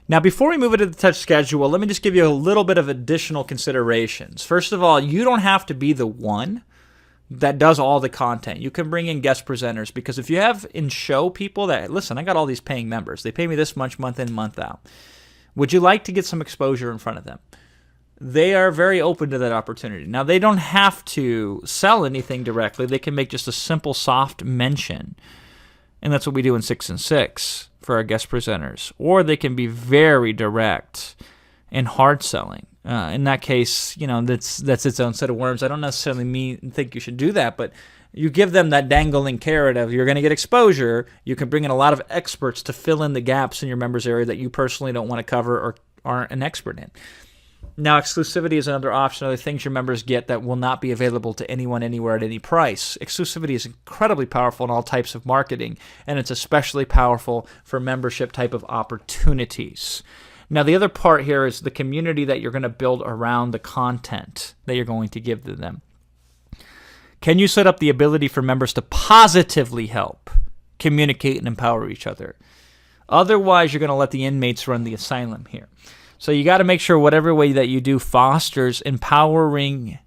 Now, before we move into the touch schedule, let me just give you a little bit of additional considerations. First of all, you don't have to be the one that does all the content. You can bring in guest presenters, because if you have in-show people that, listen, I got all these paying members. They pay me this much month in, month out. Would you like to get some exposure in front of them? They are very open to that opportunity. Now, they don't have to sell anything directly. They can make just a simple soft mention. And that's what we do in 6 and 6 for our guest presenters. Or they can be very direct and hard selling. In that case, that's its own set of worms. I don't necessarily think you should do that, but you give them that dangling carrot of you're going to get exposure. You can bring in a lot of experts to fill in the gaps in your members area that you personally don't want to cover or aren't an expert in. Now, exclusivity is another option, other things your members get that will not be available to anyone anywhere at any price. Exclusivity is incredibly powerful in all types of marketing, and it's especially powerful for membership type of opportunities. Now, the other part here is the community that you're going to build around the content that you're going to give to them. Can you set up the ability for members to positively help communicate and empower each other? Otherwise, you're going to let the inmates run the asylum here. So you got to make sure whatever way that you do fosters empowering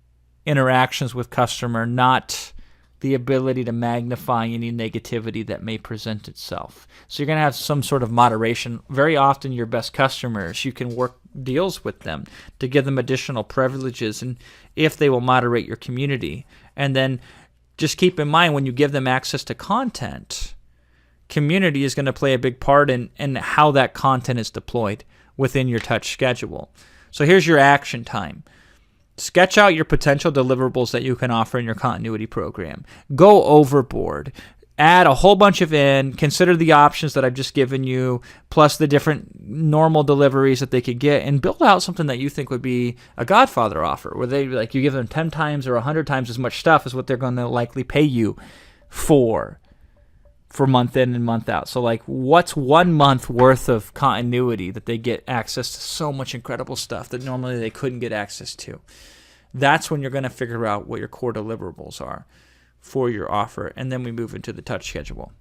interactions with customer, not the ability to magnify any negativity that may present itself. So you're going to have some sort of moderation. Very often your best customers, you can work deals with them to give them additional privileges, and if they will moderate your community. And then just keep in mind, when you give them access to content, community is going to play a big part in how that content is deployed within your touch schedule. So here's your action time. Sketch out your potential deliverables that you can offer in your continuity program. Go overboard. Add a whole bunch consider the options that I've just given you, plus the different normal deliveries that they could get, and build out something that you think would be a Godfather offer, where you give them 10 times or 100 times as much stuff as what they're going to likely pay you for month in and month out. So what's 1 month worth of continuity that they get access to so much incredible stuff that normally they couldn't get access to? That's when you're going to figure out what your core deliverables are for your offer, and then we move into the touch schedule.